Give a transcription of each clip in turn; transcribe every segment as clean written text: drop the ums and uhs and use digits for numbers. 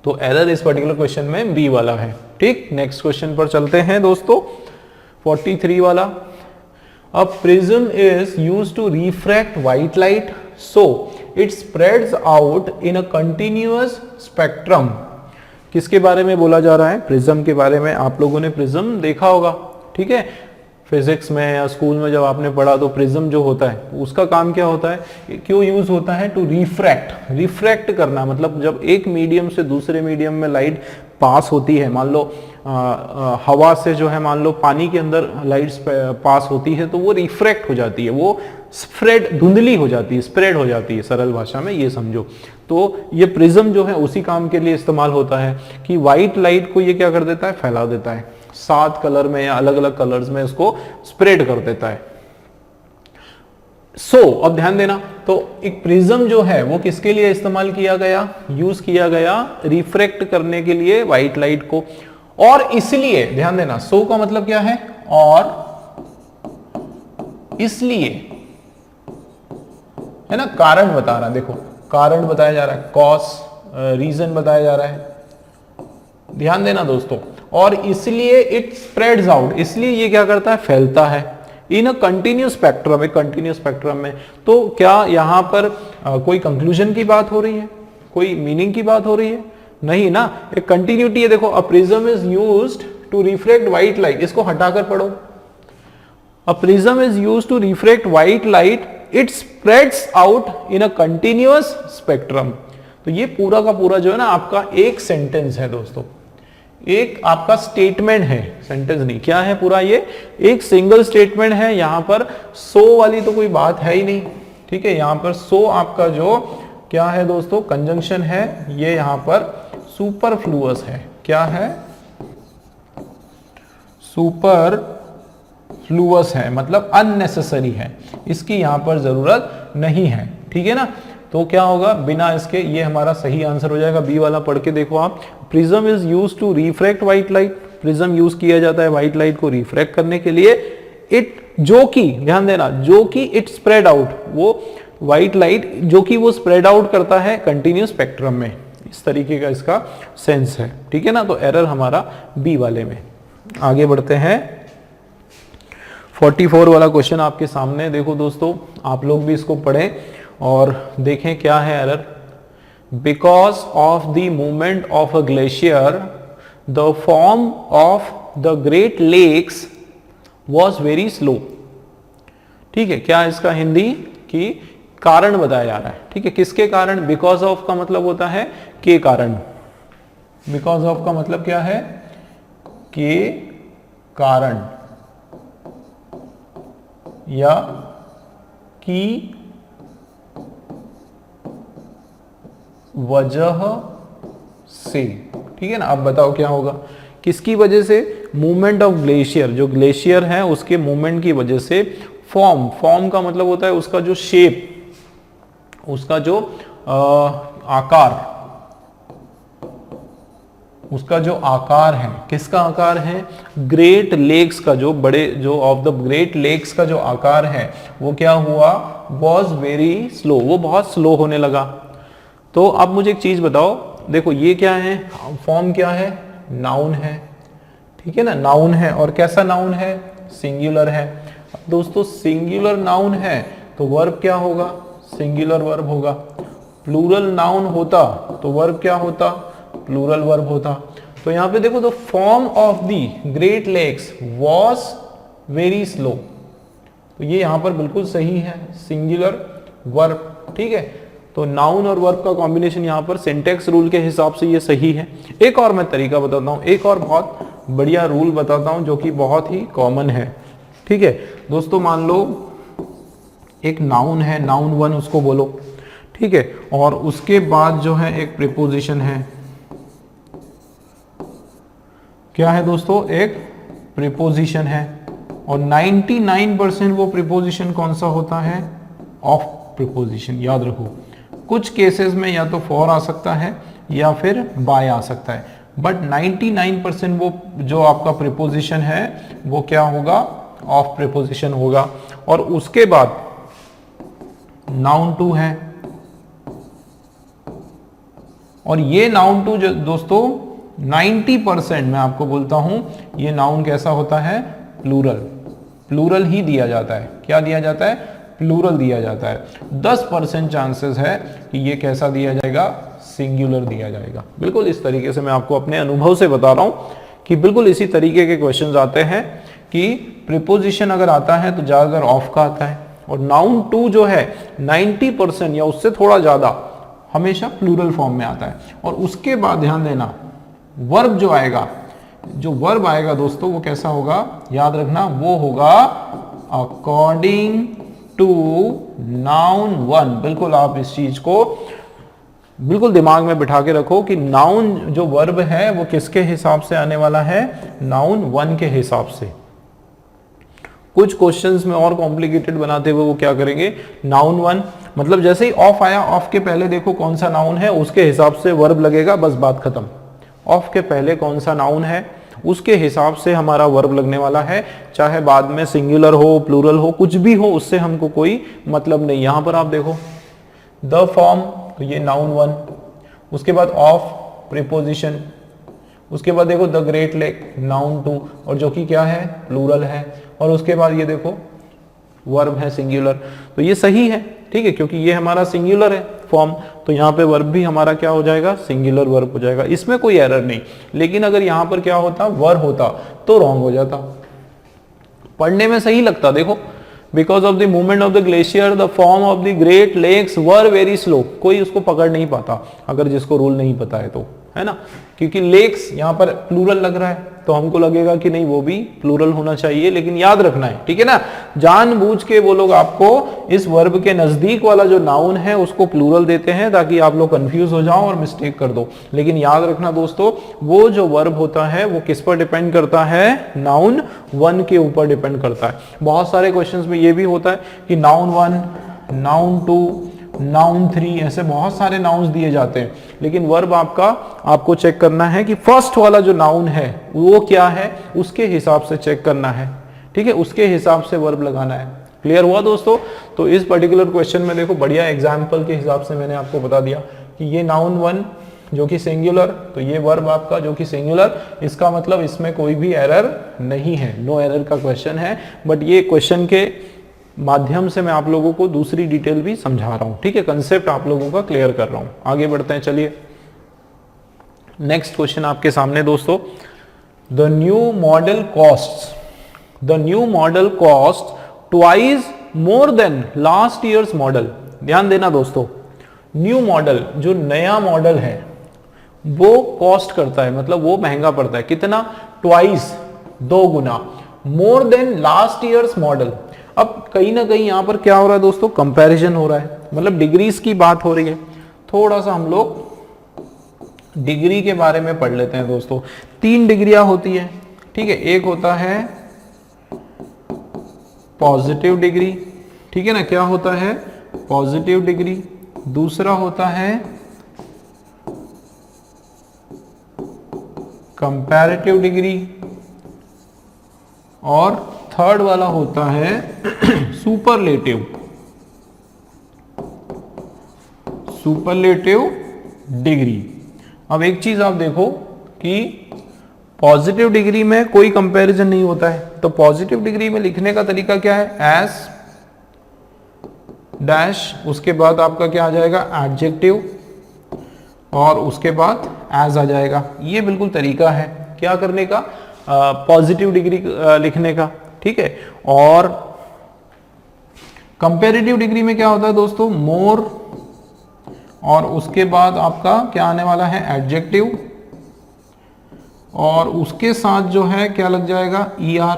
तो एरर इस particular question में बी वाला है। ठीक, नेक्स्ट क्वेश्चन पर चलते हैं दोस्तों, 43 वाला। A prism is used to refract white light so it spreads out in a continuous spectrum. किसके बारे में बोला जा रहा है? प्रिज्म के बारे में। आप लोगों ने प्रिज्म देखा होगा, ठीक है, फिजिक्स में या स्कूल में जब आपने पढ़ा तो प्रिज्म जो होता है उसका काम क्या होता है, क्यों यूज होता है? टू रिफ्रैक्ट करना, मतलब जब एक मीडियम से दूसरे मीडियम में लाइट पास होती है, मान लो हवा से जो है, मान लो पानी के अंदर लाइट्स पास होती है तो वो रिफ्रैक्ट हो जाती है, वो स्प्रेड, धुंधली हो जाती है, स्प्रेड हो जाती है, सरल भाषा में ये समझो। तो ये प्रिज्म जो है उसी काम के लिए इस्तेमाल होता है कि व्हाइट लाइट को ये क्या कर देता है? फैला देता है, 7 कलर में या अलग अलग कलर्स में इसको स्प्रेड कर देता है। अब ध्यान देना, तो एक प्रिज्म जो है वो किसके लिए इस्तेमाल किया गया, यूज किया गया? रिफ्रैक्ट करने के लिए व्हाइट लाइट को। और इसलिए ध्यान देना, का मतलब क्या है? और इसलिए, है ना, कारण बता रहा है, देखो कारण बताया जा रहा है, कॉज, रीजन बताया जा रहा है, ध्यान देना दोस्तों। और इसलिए इट स्प्रेड्स आउट, इसलिए ये क्या करता है? फैलता है इन अ कंटिन्यूस स्पेक्ट्रम, एक कंटिन्यूस स्पेक्ट्रम में। तो क्या यहां पर कोई कंक्लूजन की बात हो रही है, कोई मीनिंग की बात हो रही है? नहीं ना, एक कंटिन्यूटी है। देखो, a prism is used to reflect white light, इसको हटाकर पढ़ो, a prism is used to reflect white light, it spreads out in a continuous spectrum. तो ये पूरा का पूरा जो है ना आपका एक सेंटेंस है दोस्तों, एक आपका स्टेटमेंट है, सेंटेंस नहीं, क्या है पूरा? ये एक सिंगल स्टेटमेंट है। यहां पर वाली तो कोई बात है ही नहीं, ठीक है। यहां पर आपका जो क्या है दोस्तों? कंजंक्शन है, ये यहां पर सुपरफ्लुअस है। क्या है? सुपरफ्लुअस है, मतलब अननेसेसरी है, इसकी यहां पर जरूरत नहीं है, ठीक है ना। तो क्या होगा बिना इसके? ये हमारा सही आंसर हो जाएगा, बी वाला। पढ़ के देखो आप, prism is used to refract white light, prism use किया जाता है व्हाइट लाइट को रिफ्रैक्ट करने के लिए। इट, जो कि, ध्यान देना, जो कि इट स्प्रेड आउट, वो व्हाइट लाइट जो कि वो स्प्रेड आउट करता है कंटिन्यूस स्पेक्ट्रम में, इस तरीके का इसका सेंस है, ठीक है ना। तो एरर हमारा बी वाले में। आगे बढ़ते हैं, 44 वाला क्वेश्चन आपके सामने। देखो दोस्तों, आप लोग भी इसको पढ़ें और देखें क्या है error. Because of the movement of a glacier the form of the great lakes was very slow. ठीक है, क्या इसका हिंदी की कारण बताया जा रहा है, ठीक है। किसके कारण? बिकॉज ऑफ का मतलब होता है के कारण, बिकॉज ऑफ का मतलब क्या है? के कारण या की वजह से, ठीक है ना। अब बताओ क्या होगा, किसकी वजह से? मूवमेंट ऑफ ग्लेशियर, जो ग्लेशियर है उसके मूवमेंट की वजह से। फॉर्म का मतलब होता है उसका जो शेप, उसका जो आकार, उसका जो आकार है, किसका आकार है? ग्रेट लेक्स का, जो बड़े, जो ऑफ द ग्रेट लेक्स का जो आकार है वो क्या हुआ? वॉज वेरी स्लो, वो बहुत स्लो होने लगा। तो अब मुझे एक चीज बताओ, देखो ये क्या है? फॉर्म क्या है? नाउन है, ठीक है ना, नाउन है। और कैसा नाउन है? सिंगुलर है। अब दोस्तों सिंगुलर नाउन है तो वर्ब क्या होगा? सिंगुलर वर्ब होगा। प्लूरल नाउन होता तो वर्ब क्या होता? प्लूरल वर्ब होता। तो यहां पे देखो, the form of the great lakes was very slow, तो ये यहां पर बिल्कुल सही है, सिंगुलर वर्ब, ठीक है। तो नाउन और वर्ब का कॉम्बिनेशन यहां पर सिंटेक्स रूल के हिसाब से ये सही है। एक और मैं तरीका बताता हूं, एक और बहुत बढ़िया रूल बताता हूं जो कि बहुत ही कॉमन है, ठीक है दोस्तों। मान लो एक नाउन है, नाउन 1 उसको बोलो, ठीक है, और उसके बाद जो है एक प्रीपोजिशन है। क्या है दोस्तों? एक प्रीपोजिशन है। और 99% वो प्रीपोजिशन कौन सा होता है? ऑफ प्रीपोजिशन, याद रखो। कुछ केसेस में या तो फॉर आ सकता है या फिर बाय आ सकता है, बट 99% वो जो आपका प्रीपोजिशन है वो क्या होगा? ऑफ प्रीपोजिशन होगा। और उसके बाद नाउन 2 है और ये नाउन टू जो दोस्तों 90% मैं आपको बोलता हूं ये नाउन कैसा होता है, प्लूरल। प्लूरल ही दिया जाता है। क्या दिया जाता है, प्लूरल दिया जाता है। 10% चांसेस है कि ये कैसा दिया जाएगा, सिंगुलर दिया जाएगा। बिल्कुल इस तरीके से मैं आपको अपने अनुभव से बता रहा हूं कि बिल्कुल इसी तरीके के क्वेश्चंस आते हैं कि प्रीपोजिशन अगर आता है तो ज्यादातर ऑफ का आता है, और नाउन टू जो है 90% या उससे थोड़ा ज्यादा हमेशा प्लूरल फॉर्म में आता है। और उसके बाद ध्यान देना वर्ब जो आएगा, जो वर्ब आएगा दोस्तों वो कैसा होगा, याद रखना वो होगा अकॉर्डिंग टू नाउन वन। बिल्कुल आप इस चीज को बिल्कुल दिमाग में बिठा के रखो कि नाउन जो वर्ब है वो किसके हिसाब से आने वाला है, नाउन वन के हिसाब से। कुछ क्वेश्चंस में और कॉम्प्लिकेटेड बनाते हुए वो क्या करेंगे, नाउन वन मतलब जैसे ही ऑफ आया, ऑफ के पहले देखो कौन सा नाउन है उसके हिसाब से वर्ब लगेगा, बस बात खत्म। ऑफ के पहले कौन सा नाउन है उसके हिसाब से हमारा वर्ब लगने वाला है, चाहे बाद में सिंगुलर हो प्लूरल हो कुछ भी हो, उससे हमको कोई मतलब नहीं। यहां पर आप देखो द फॉर्म, तो ये नाउन वन, उसके बाद ऑफ प्रीपोजिशन, उसके बाद देखो the great lake noun two, और जो कि क्या है, प्लूरल है, और उसके बाद ये देखो वर्ब है सिंगुलर। तो ये सही है, ठीक है, क्योंकि ये हमारा सिंगुलर है फॉर्म, तो यहाँ पे वर्ब भी हमारा क्या हो जाएगा, सिंगुलर वर्ब हो जाएगा, इसमें कोई एरर नहीं। लेकिन अगर यहाँ पर क्या होता, वर होता तो रॉन्ग हो जाता। पढ़ने में सही लगता, देखो because of the movement of the glacier the form of the great lakes were very slow, कोई उसको पकड़ नहीं पाता अगर जिसको रूल नहीं पता है तो, है ना, क्योंकि लेक्स यहाँ पर प्लूरल लग रहा है तो हमको लगेगा कि नहीं वो भी प्लूरल होना चाहिए, लेकिन याद रखना है, ठीक है ना, जानबूझ के वो लोग आपको इस वर्ब के नजदीक वाला जो नाउन है उसको प्लूरल देते हैं ताकि आप लोग कंफ्यूज हो जाओ और मिस्टेक कर दो। लेकिन याद रखना दोस्तों, वो जो वर्ब होता है वो किस पर डिपेंड करता है, नाउन वन के ऊपर डिपेंड करता है। बहुत सारे क्वेश्चंस में ये भी होता है कि noun one, noun two, noun three, ऐसे बहुत सारे नाउन्स दिए जाते हैं, लेकिन वर्ब आपको चेक करना है कि फर्स्ट वाला जो नाउन है वो क्या है, उसके हिसाब से चेक करना है, ठीक है, उसके हिसाब से वर्ब लगाना है। क्लियर हुआ दोस्तों? तो इस पर्टिकुलर क्वेश्चन में देखो बढ़िया एग्जाम्पल के हिसाब से मैंने आपको बता दिया कि ये नाउन वन जो कि सिंगुलर, तो ये वर्ब आपका जो कि सिंगुलर, इसका मतलब इसमें कोई भी एरर नहीं है, नो एरर का क्वेश्चन है। बट ये क्वेश्चन के माध्यम से मैं आप लोगों को दूसरी डिटेल भी समझा रहा हूं, ठीक है, कंसेप्ट आप लोगों का क्लियर कर रहा हूं। आगे बढ़ते हैं, चलिए नेक्स्ट क्वेश्चन आपके सामने दोस्तों, the new model cost twice more than last years model. ध्यान देना दोस्तों, न्यू मॉडल जो नया मॉडल है वो कॉस्ट करता है, मतलब वो महंगा पड़ता है, कितना, ट्वाइस, दो गुना, more than last years model. अब कहीं ना कहीं यहां पर क्या हो रहा है दोस्तों, कंपैरिजन हो रहा है, मतलब डिग्रीज की बात हो रही है। थोड़ा सा हम लोग डिग्री के बारे में पढ़ लेते हैं दोस्तों। 3 डिग्रियां होती है, ठीक है, एक होता है पॉजिटिव डिग्री, ठीक है ना, क्या होता है, पॉजिटिव डिग्री, दूसरा होता है कंपैरेटिव डिग्री, और थर्ड वाला होता है सुपरलेटिव डिग्री। अब एक चीज आप देखो कि पॉजिटिव डिग्री में कोई कंपैरिजन नहीं होता है, तो पॉजिटिव डिग्री में लिखने का तरीका क्या है, एस डैश, उसके बाद आपका क्या आ जाएगा, एडजेक्टिव, और उसके बाद एज आ जाएगा। ये बिल्कुल तरीका है क्या करने का, पॉजिटिव डिग्री लिखने का, ठीक है। और कंपैरेटिव डिग्री में क्या होता है दोस्तों, मोर, और उसके बाद आपका क्या आने वाला है, एडजेक्टिव, और उसके साथ जो है क्या लग जाएगा, ER,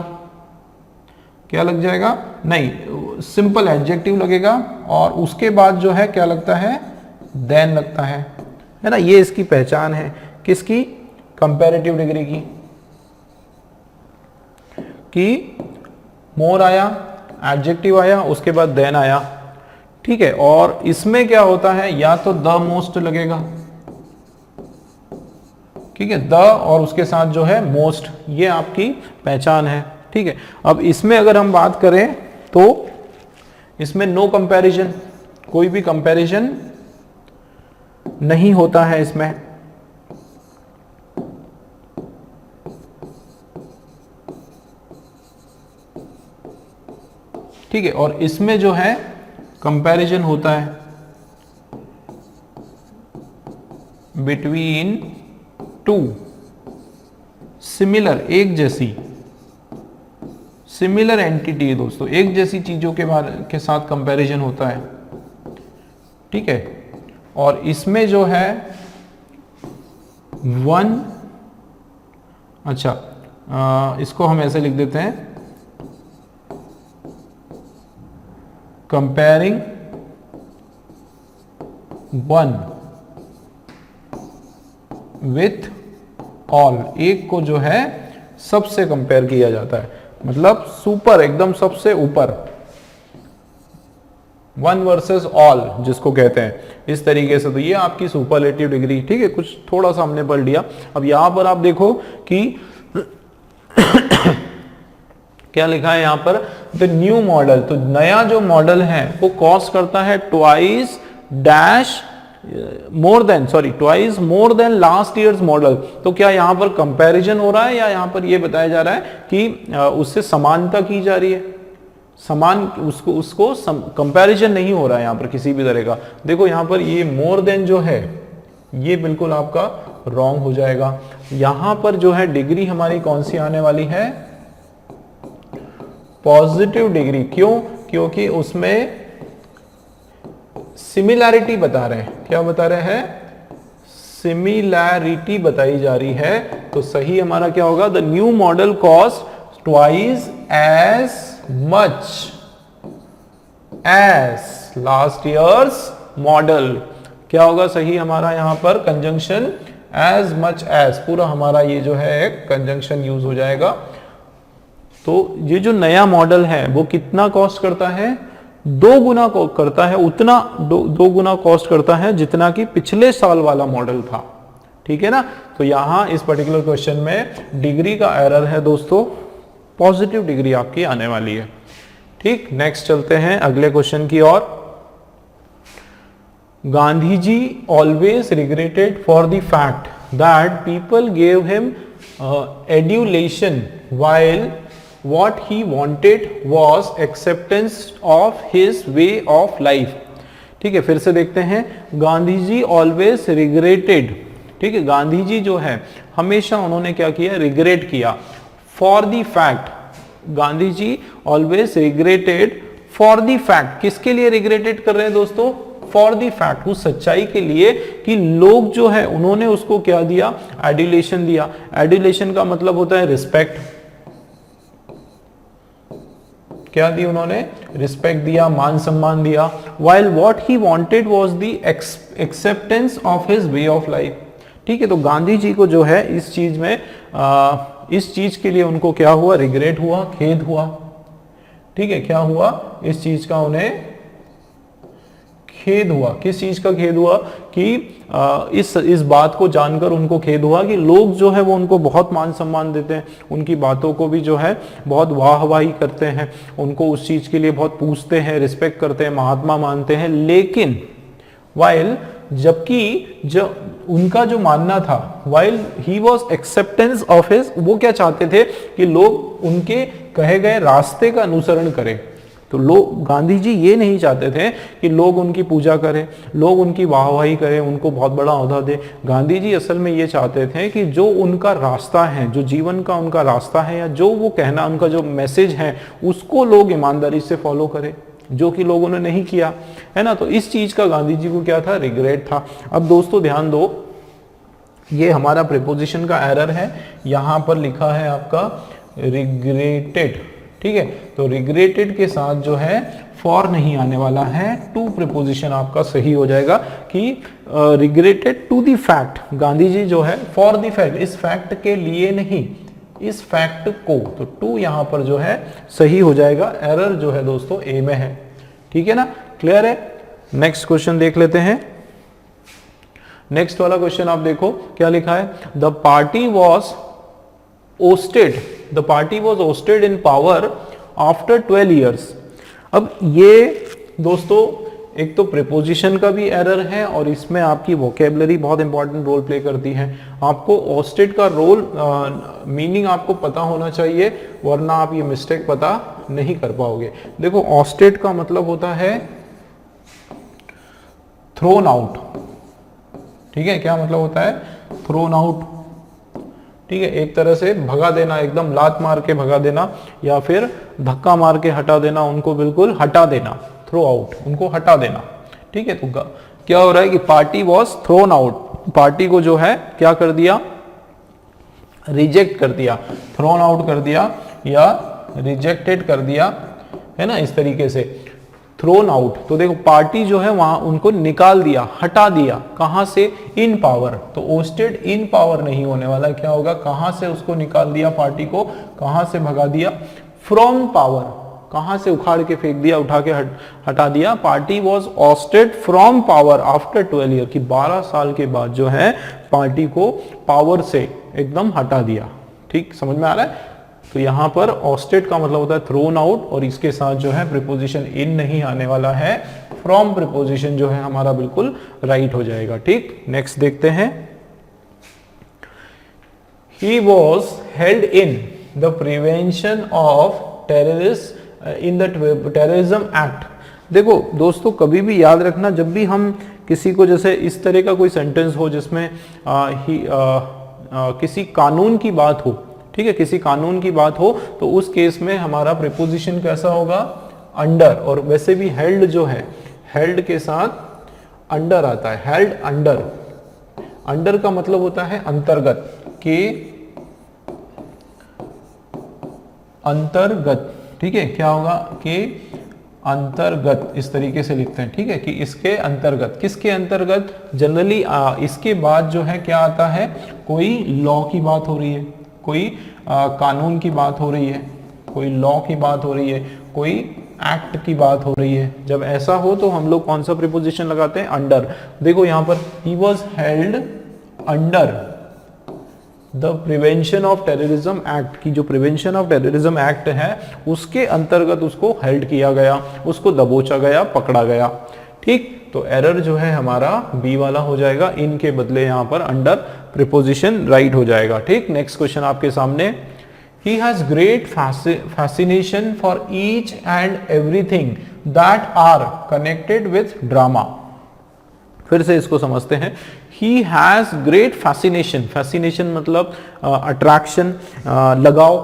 क्या लग जाएगा, नहीं, सिंपल एडजेक्टिव लगेगा, और उसके बाद जो है क्या लगता है, देन लगता है ना। ये इसकी पहचान है, किसकी, कंपैरेटिव डिग्री की, कि मोर आया, एडजेक्टिव आया, उसके बाद देन आया, ठीक है। और इसमें क्या होता है, या तो द मोस्ट लगेगा, ठीक है, द और उसके साथ जो है मोस्ट, ये आपकी पहचान है, ठीक है। अब इसमें अगर हम बात करें तो इसमें नो कंपैरिजन, कोई भी कंपैरिजन नहीं होता है इसमें, ठीक है, और इसमें जो है कंपैरिजन होता है बिटवीन टू सिमिलर, एक जैसी, सिमिलर एंटिटी है दोस्तों, एक जैसी चीजों के साथ कंपैरिजन होता है, ठीक है। और इसमें जो है वन, अच्छा इसको हम ऐसे लिख देते हैं, कंपेयरिंग वन विथ ऑल, एक को जो है सबसे कंपेयर किया जाता है, मतलब सुपर, एकदम सबसे ऊपर, वन वर्सेस ऑल जिसको कहते हैं, इस तरीके से। तो ये आपकी सुपरलेटिव डिग्री, ठीक है, कुछ थोड़ा सा हमने पढ़ लिया। अब यहां पर आप देखो कि क्या लिखा है यहां पर, द न्यू मॉडल, तो नया जो मॉडल है वो कॉस्ट करता है twice dash more than, sorry twice मोर देन लास्ट ईयर्स मॉडल। तो क्या यहां पर कंपैरिजन हो रहा है या यहां पर ये बताया जा रहा है कि उससे समानता की जा रही है, समान, उसको कंपैरिजन नहीं हो रहा है यहां पर किसी भी तरह का। देखो यहां पर ये मोर देन जो है ये बिल्कुल आपका रॉन्ग हो जाएगा। यहां पर जो है डिग्री हमारी कौन सी आने वाली है, पॉजिटिव डिग्री। क्यों? क्योंकि उसमें सिमिलैरिटी बता रहे हैं, क्या बता रहे हैं, सिमिलैरिटी बताई जा रही है। तो सही हमारा क्या होगा, the new model cost twice as much as last years model. क्या होगा सही हमारा यहां पर, कंजंक्शन एज मच एज, पूरा हमारा ये जो है कंजंक्शन यूज हो जाएगा। तो ये जो नया मॉडल है वो कितना कॉस्ट करता है, 2 गुना करता है, उतना 2 गुना कॉस्ट करता है जितना कि पिछले साल वाला मॉडल था, ठीक है ना। तो यहां इस पर्टिकुलर क्वेश्चन में डिग्री का एरर है दोस्तों, पॉजिटिव डिग्री आपकी आने वाली है, ठीक। नेक्स्ट चलते हैं अगले क्वेश्चन की ओर। Gandhi ji always regretted for the fact that people gave him adulation while what he wanted was acceptance of his way of life। ठीक है, फिर से देखते हैं, गांधी जी ऑलवेज रिग्रेटेड, ठीक है, गांधी जी जो है हमेशा उन्होंने क्या किया, रिग्रेट किया, for the fact, Gandhi ji always regretted for the fact, किसके लिए रिग्रेटेड कर रहे हैं दोस्तों, फॉर द फैक्ट, उस सच्चाई के लिए कि लोग जो है उन्होंने उसको क्या दिया, एडुलेशन दिया। एडुलेशन का मतलब होता है रिस्पेक्ट, क्या दी उन्होंने, रिस्पेक्ट दिया, मान सम्मान दिया। while what he wanted was the acceptance of his way of life। ठीक है, तो गांधी जी को जो है इस चीज में इस चीज के लिए उनको क्या हुआ, रिग्रेट हुआ, खेद हुआ, ठीक है, क्या हुआ, इस चीज का उन्हें खेद हुआ। किस चीज का खेद हुआ कि इस बात को जानकर उनको खेद हुआ कि लोग जो है वो उनको बहुत मान सम्मान देते हैं, उनकी बातों को भी जो है बहुत वाहवाही करते हैं, उनको उस चीज के लिए बहुत पूछते हैं, रिस्पेक्ट करते हैं, महात्मा मानते हैं। लेकिन वाइल, जबकि जब उनका जो मानना था, while he was acceptance of his, वो क्या चाहते थे कि लोग उनके कहे गए रास्ते का अनुसरण करें। तो लोग, गांधी जी ये नहीं चाहते थे कि लोग उनकी पूजा करें, लोग उनकी वाहवाही करें, उनको बहुत बड़ा ओहदा दे। गांधी जी असल में ये चाहते थे कि जो उनका रास्ता है, जो जीवन का उनका रास्ता है, या जो वो कहना, उनका जो मैसेज है, उसको लोग ईमानदारी से फॉलो करें, जो कि लोगों ने नहीं किया, है ना। तो इस चीज का गांधी जी को क्या था, रिग्रेट था। अब दोस्तों ध्यान दो, ये हमारा प्रीपोजिशन का एरर है, यहां पर लिखा है आपका रिग्रेटेड, ठीक है। तो रिग्रेटेड के साथ जो है फॉर नहीं आने वाला है, टू प्रीपोजिशन आपका सही हो जाएगा कि regretted to the fact, Gandhi ji जो है फॉर द फैक्ट, इस फैक्ट के लिए नहीं, इस फैक्ट को, तो टू यहां पर जो है सही हो जाएगा। एरर जो है दोस्तों ए में है, ठीक है ना, क्लियर है। नेक्स्ट क्वेश्चन देख लेते हैं। नेक्स्ट वाला क्वेश्चन आप देखो क्या लिखा है, the party was ousted, the party was ousted in power after 12 years. अब ये दोस्तों एक तो प्रीपोजिशन का भी एरर है और इसमें आपकी वोकेबलरी बहुत इंपॉर्टेंट रोल प्ले करती है। आपको ओस्टेड का रोल मीनिंग आपको पता होना चाहिए, वरना आप ये मिस्टेक पता नहीं कर पाओगे। देखो ऑस्टेड का मतलब होता है थ्रोन आउट, ठीक है, क्या मतलब होता है, थ्रोन आउट, ठीक है, एक तरह से भगा देना, एकदम लात मार के भगा देना या फिर धक्का मार के हटा देना, उनको बिल्कुल हटा देना, थ्रो आउट, उनको हटा देना, ठीक है। तो क्या हो रहा है कि party was thrown out, party को जो है क्या कर दिया, रिजेक्ट कर दिया, थ्रोन आउट कर दिया या रिजेक्टेड कर दिया, है ना, इस तरीके से थ्रोन आउट। तो देखो पार्टी जो है वहां उनको निकाल दिया, हटा दिया, कहां से, इन पावर। तो ओस्टेड इन पावर नहीं होने वाला, क्या होगा, कहां से उसको निकाल दिया, पार्टी को कहां से भगा दिया, फ्रॉम पावर, कहां से उखाड़ के फेंक दिया, उठा के हटा दिया। Party was Oersted from power after 12 year, कि 12 साल के बाद जो है पार्टी को पावर से एकदम हटा दिया, ठीक, समझ में आ रहा है। तो यहां पर ऑस्टेड का मतलब होता है थ्रोन आउट, और इसके साथ जो है प्रीपोजिशन इन नहीं आने वाला है, फ्रॉम प्रीपोजिशन जो है हमारा बिल्कुल राइट हो जाएगा, ठीक। नेक्स्ट देखते हैं, he was held in the prevention of terrorist in the terrorism act. देखो दोस्तों कभी भी याद रखना, जब भी हम किसी को, जैसे इस तरह का कोई सेंटेंस हो जिसमें किसी कानून की बात हो, ठीक है, किसी कानून की बात हो, तो उस केस में हमारा प्रीपोजिशन कैसा होगा, अंडर। और वैसे भी हेल्ड जो है, हेल्ड के साथ अंडर आता है, हेल्ड अंडर। अंडर का मतलब होता है अंतर्गत, के अंतर्गत, ठीक है, क्या होगा, के अंतर्गत, इस तरीके से लिखते हैं, ठीक है, कि इसके अंतर्गत, किसके अंतर्गत, जनरली इसके बाद जो है क्या आता है, कोई लॉ की बात हो रही है, कोई कानून की बात हो रही है, कोई लॉ की बात हो रही है, कोई एक्ट की बात हो रही है। जब ऐसा हो तो हम लोग कौन सा प्रीपोजिशन लगाते हैं, अंडर। देखो यहां पर he was held under the prevention of terrorism act, की जो प्रिवेंशन ऑफ टेररिज्म एक्ट है उसके अंतर्गत उसको हेल्ड किया गया, उसको दबोचा गया, पकड़ा गया, ठीक। तो एरर जो है हमारा बी वाला हो जाएगा, इन के बदले यहां पर अंडर प्रीपोजिशन राइट हो जाएगा, ठीक। नेक्स्ट क्वेश्चन आपके सामने, he has great fascination for each and everything that are connected with drama. फिर से इसको समझते हैं, he has great fascination, fascination मतलब अट्रैक्शन, लगाव,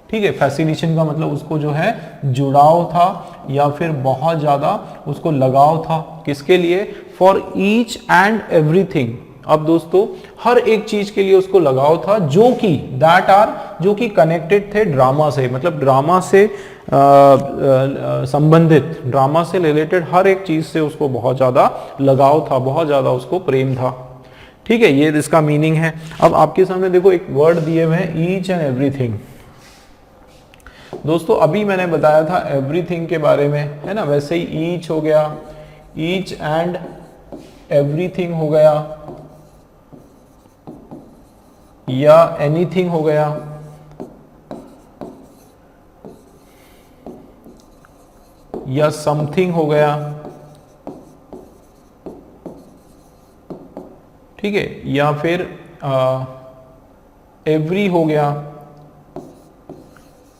ठीक है। फैसिनेशन का मतलब उसको जो है जुड़ाव था या फिर बहुत ज्यादा उसको लगाव था, किसके लिए, फॉर ईच एंड एवरीथिंग। अब दोस्तों हर एक चीज के लिए उसको लगाव था, जो कि दैट आर, जो कि कनेक्टेड थे ड्रामा से, मतलब ड्रामा से संबंधित, ड्रामा से रिलेटेड हर एक चीज से उसको बहुत ज्यादा लगाव था, बहुत ज्यादा उसको प्रेम था, ठीक है। ये इसका मीनिंग है। अब आपके सामने देखो एक वर्ड दिए हुए हैं, ईच एंड एवरीथिंग। दोस्तों अभी मैंने बताया था एवरीथिंग के बारे में, है ना, वैसे ही ईच हो गया, ईच एंड एवरीथिंग हो गया, या एनीथिंग हो गया, या समथिंग हो गया, ठीक है, या फिर एवरी हो गया।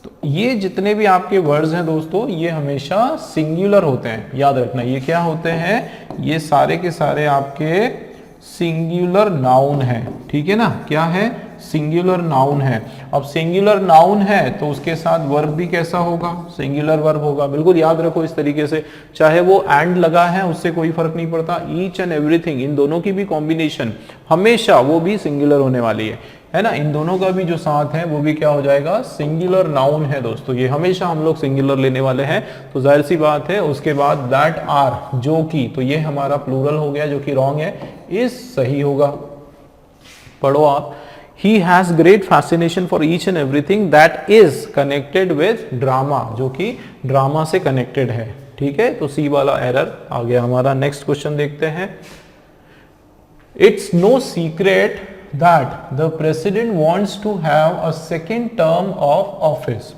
तो ये जितने भी आपके वर्ड्स हैं दोस्तों, ये हमेशा सिंगुलर होते हैं, याद रखना। ये क्या होते हैं, ये सारे के सारे आपके सिंगुलर नाउन है, ठीक है ना, क्या है, सिंगुलर नाउन है। अब सिंगुलर नाउन है तो उसके साथ वर्ब भी कैसा होगा, सिंगुलर वर्ब होगा। बिल्कुल याद रखो इस तरीके से, चाहे वो एंड लगा है उससे कोई फर्क नहीं पड़ता, ईच एंड एवरीथिंग, इन दोनों की भी कॉम्बिनेशन हमेशा वो भी सिंगुलर होने वाली है ना। इन दोनों का भी जो साथ है वो भी क्या हो जाएगा, सिंगुलर नाउन है दोस्तों, ये हमेशा हम लोग सिंगुलर लेने वाले हैं। तो जाहिर सी बात है उसके बाद दैट आर, जो कि, तो ये हमारा प्लूरल हो गया, जो कि रॉन्ग है, इज सही होगा। पढ़ो आप, he has great fascination for each and everything that is connected with drama, जो कि ड्रामा से कनेक्टेड है, ठीक है। तो सी वाला एरर आ गया हमारा। नेक्स्ट क्वेश्चन देखते हैं, it's no secret that the president wants to have a second term of office,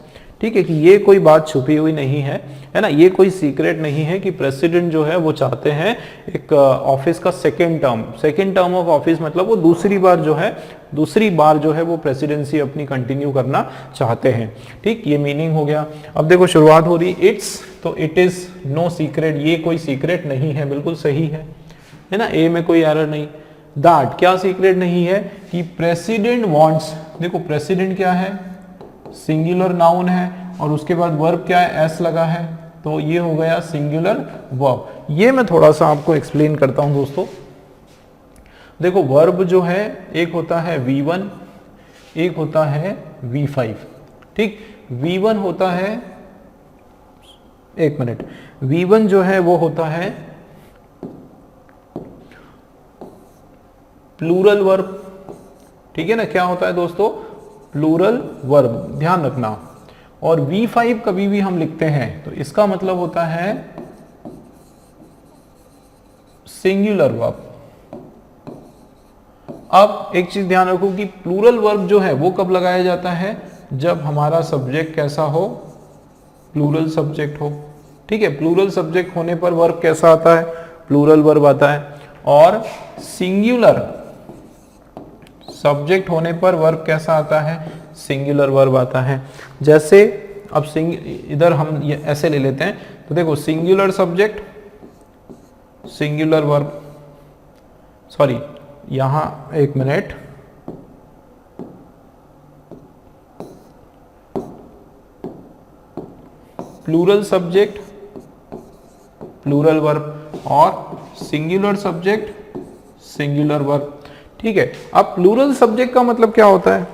ठीक है, कि ये कोई बात छुपी हुई नहीं है ना, ये कोई सीक्रेट नहीं है कि प्रेसिडेंट जो है वो चाहते हैं एक ऑफिस का सेकेंड टर्म ऑफ ऑफिस, मतलब वो दूसरी बार जो है वो प्रेसिडेंसी अपनी कंटिन्यू करना चाहते हैं। ठीक, ये मीनिंग हो गया। अब देखो शुरुआत हो रही इट्स, तो इट इज नो सीक्रेट, ये कोई सीक्रेट नहीं है, बिल्कुल सही है ना, ए में कोई एरर नहीं। दैट, क्या सीक्रेट नहीं है कि प्रेसिडेंट वांट्स, देखो प्रेसिडेंट क्या है, सिंगुलर नाउन है और उसके बाद वर्ब क्या है, एस लगा है, तो ये हो गया सिंगुलर वर्ब। ये मैं थोड़ा सा आपको एक्सप्लेन करता हूं दोस्तों। देखो वर्ब जो है एक होता है V1, एक होता है V5। ठीक, V1 होता है, एक मिनट, V1 जो है वो होता है प्लूरल वर्ब। ठीक है ना, क्या होता है दोस्तों, प्लूरल वर्ब, ध्यान रखना। और V5 कभी भी हम लिखते हैं तो इसका मतलब होता है सिंगुलर वर्ब। अब एक चीज ध्यान रखो कि प्लूरल वर्ब जो है वो कब लगाया जाता है, जब हमारा सब्जेक्ट कैसा हो, प्लूरल सब्जेक्ट हो। ठीक है, प्लूरल सब्जेक्ट होने पर वर्ब कैसा आता है, प्लूरल वर्ब आता है। और सिंगुलर सब्जेक्ट होने पर वर्ब कैसा आता है, सिंगुलर वर्ब आता है। जैसे अब इधर हम ये ऐसे ले लेते हैं, तो देखो singular subject singular verb, sorry यहां एक minute, plural subject plural verb और सिंगुलर सब्जेक्ट सिंगुलर वर्ब। ठीक है, अब प्लूरल सब्जेक्ट का मतलब क्या होता है,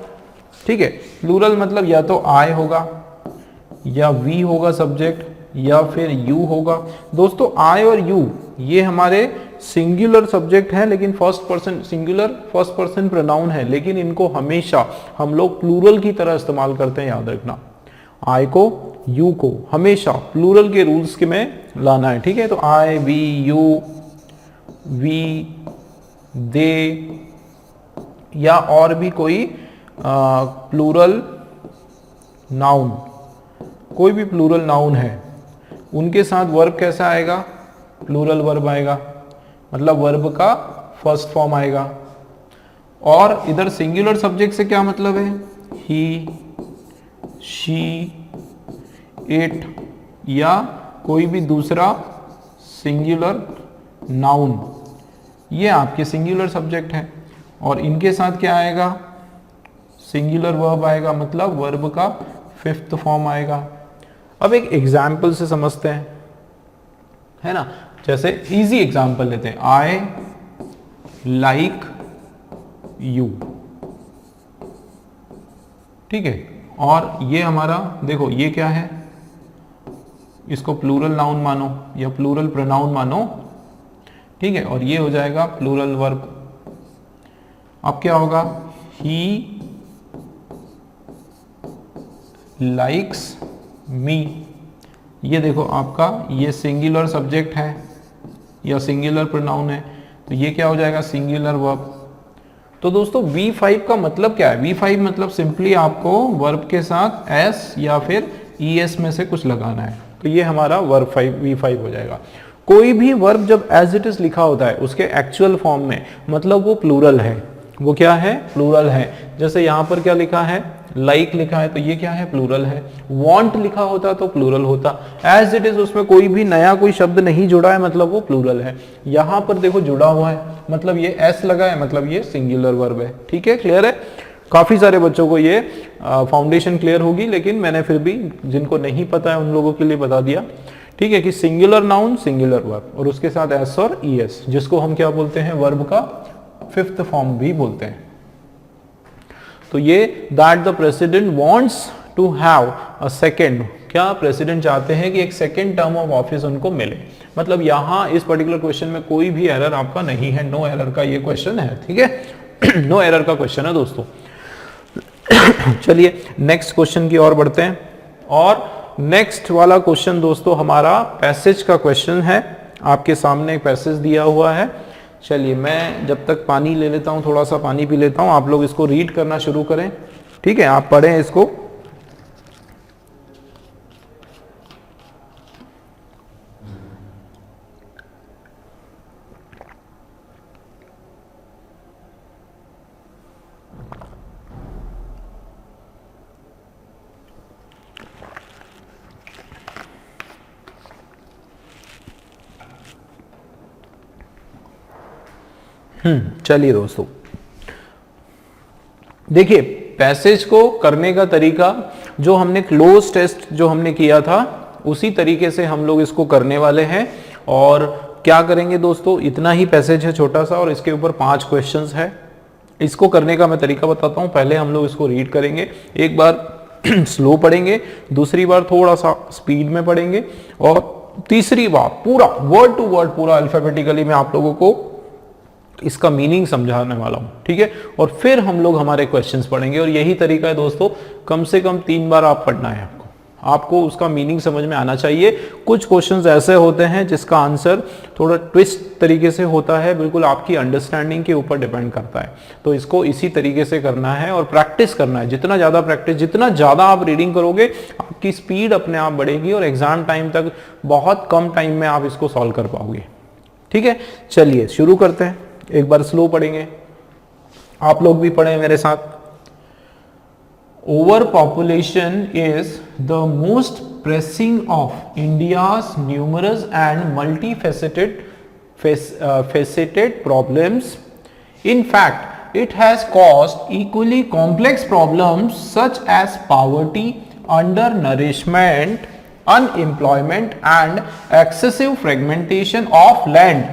ठीक है, प्लूरल मतलब या तो आई होगा या वी होगा सब्जेक्ट, या फिर यू होगा। दोस्तों आई और यू ये हमारे सिंगुलर सब्जेक्ट है, लेकिन first person singular first person pronoun है, लेकिन इनको हमेशा हम लोग प्लूरल की तरह इस्तेमाल करते हैं, याद रखना। आई को यू को हमेशा प्लूरल के रूल्स के में लाना है। ठीक है, तो आई वी यू वी दे या और भी कोई प्लूरल नाउन, कोई भी प्लूरल नाउन है, उनके साथ वर्ब कैसा आएगा, प्लूरल वर्ब आएगा, मतलब वर्ब का फर्स्ट फॉर्म आएगा। और इधर सिंगुलर सब्जेक्ट से क्या मतलब है, ही शी इट या कोई भी दूसरा सिंगुलर नाउन, ये आपके सिंगुलर सब्जेक्ट है। और इनके साथ क्या आएगा, सिंगुलर वर्ब आएगा, मतलब वर्ब का फिफ्थ फॉर्म आएगा। अब एक एग्जाम्पल से समझते हैं, है ना, जैसे इजी एग्जाम्पल लेते हैं, आई लाइक यू। ठीक है, और ये हमारा देखो ये क्या है, इसको प्लूरल नाउन मानो या प्लूरल प्रोनाउन मानो। ठीक है, और ये हो जाएगा प्लूरल वर्ब। अब क्या होगा, ही लाइक्स मी, ये देखो आपका ये सिंगुलर सब्जेक्ट है या सिंगुलर प्रोनाउन है, तो ये क्या हो जाएगा, सिंगुलर वर्ब। तो दोस्तों V5 का मतलब क्या है, V5 मतलब सिंपली आपको वर्ब के साथ s या फिर es में से कुछ लगाना है, तो ये हमारा वर्ब V5 हो जाएगा। कोई भी वर्ब जब एज इट इज लिखा होता है उसके एक्चुअल फॉर्म में, मतलब वो प्लूरल है, वो क्या है, प्लूरल है। जैसे यहाँ पर क्या लिखा है, लाइक लिखा है, तो ये क्या है, प्लूरल है। वांट लिखा होता तो प्लूरल होता, एज इट इज उसमें कोई भी नया कोई शब्द नहीं जुड़ा है, मतलब वो प्लूरल है। यहाँ पर देखो जुड़ा हुआ है, मतलब ये एस लगा है, मतलब ये सिंगुलर वर्ब है। ठीक है, क्लियर है। काफी सारे बच्चों को ये फाउंडेशन क्लियर होगी, लेकिन मैंने फिर भी जिनको नहीं पता है उन लोगों के लिए बता दिया। ठीक है, कि सिंगुलर नाउन सिंगुलर वर्ब और उसके साथ एस और ईएस, जिसको हम क्या बोलते हैं, वर्ब का फिफ्थ फॉर्म भी बोलते हैं। तो ये that the president wants to have a second, क्या प्रेसिडेंट चाहते हैं कि एक सेकेंड टर्म ऑफ ऑफिस उनको मिले। मतलब यहाँ इस पर्टिकुलर क्वेश्चन में कोई भी एरर आपका नहीं है, नो एरर का ये क्वेश्चन है। ठीक है, नो एरर का क्वेश्चन है दोस्तों। चलिए नेक्स्ट क्वेश्चन की ओर बढ़ते हैं, और नेक्स्ट वाला क्वेश्चन दोस्तों हमारा पैसेज का क्वेश्चन है। आपके सामने एक पैसेज दिया हुआ है। चलिए मैं जब तक पानी ले लेता हूं, थोड़ा सा पानी पी लेता हूं, आप लोग इसको रीड करना शुरू करें। ठीक है, आप पढ़ें इसको। चलिए दोस्तों, देखिए पैसेज को करने का तरीका जो हमने क्लोज टेस्ट जो हमने किया था उसी तरीके से हम लोग इसको करने वाले हैं। और क्या करेंगे दोस्तों, इतना ही पैसेज है छोटा सा और इसके ऊपर 5 क्वेश्चंस है। इसको करने का मैं तरीका बताता हूं। पहले हम लोग इसको रीड करेंगे, एक बार स्लो पढ़ेंगे, दूसरी बार थोड़ा सा स्पीड में पढ़ेंगे और तीसरी बार पूरा वर्ड टू वर्ड पूरा अल्फाबेटिकली मैं आप लोगों को इसका मीनिंग समझाने वाला हूं, ठीक है। और फिर हम लोग हमारे क्वेश्चंस पढ़ेंगे और यही तरीका है दोस्तों, कम से कम 3 बार आप पढ़ना है आपको उसका मीनिंग समझ में आना चाहिए। कुछ क्वेश्चंस ऐसे होते हैं जिसका आंसर थोड़ा ट्विस्ट तरीके से होता है, बिल्कुल आपकी अंडरस्टैंडिंग के ऊपर डिपेंड करता है। तो इसको इसी तरीके से करना है और प्रैक्टिस करना है। जितना ज़्यादा प्रैक्टिस, जितना ज़्यादा आप रीडिंग करोगे आपकी स्पीड अपने आप बढ़ेगी और एग्जाम टाइम तक बहुत कम टाइम में आप इसको सॉल्व कर पाओगे, ठीक है। चलिए शुरू करते हैं, एक बार स्लो पढ़ेंगे, आप लोग भी पढ़ें मेरे साथ। Overpopulation is the most pressing of India's numerous and multifaceted problems. In fact, it has caused equally complex problems such as poverty, undernourishment, unemployment, and excessive fragmentation of land.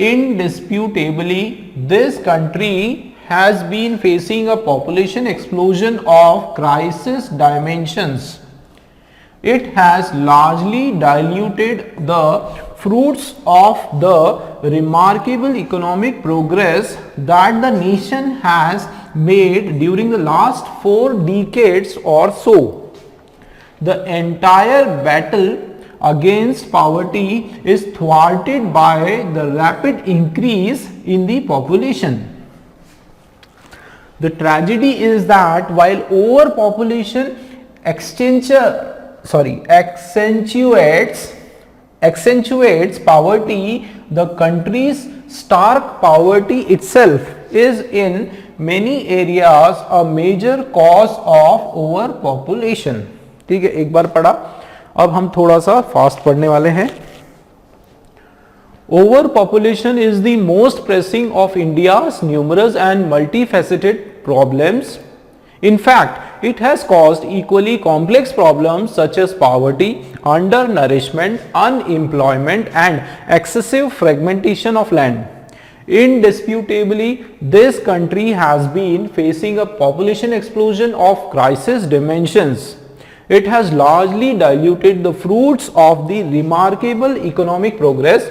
Indisputably, this country has been facing a population explosion of crisis dimensions. It has largely diluted the fruits of the remarkable economic progress that the nation has made during the last 4 decades or so. The entire battle against poverty is thwarted by the rapid increase in the population. The tragedy is that while overpopulation accentuates poverty, the country's stark poverty itself is in many areas a major cause of overpopulation. ठीक है, एक बार पढ़ा, अब हम थोड़ा सा fast पढ़ने वाले हैं। Overpopulation is the most pressing of India's numerous and multifaceted problems. In fact, it has caused equally complex problems such as poverty, undernourishment, unemployment, and excessive fragmentation of land. Indisputably, this country has been facing a population explosion of crisis dimensions. It has largely diluted the fruits of the remarkable economic progress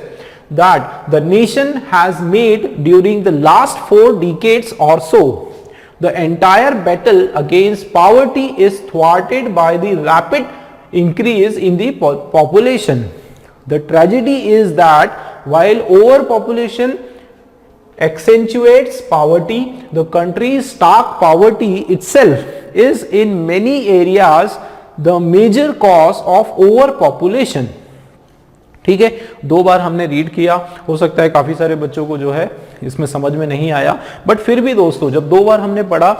that the nation has made during the last 4 decades or so. The entire battle against poverty is thwarted by the rapid increase in the population. The tragedy is that while overpopulation accentuates poverty, the country's stark poverty itself is in many areas the major cause of overpopulation. ठीक है, 2 बार हमने read किया, हो सकता है काफी सारे बच्चों को जो है इसमें समझ में नहीं आया, बट फिर भी दोस्तों जब 2 बार हमने पढ़ा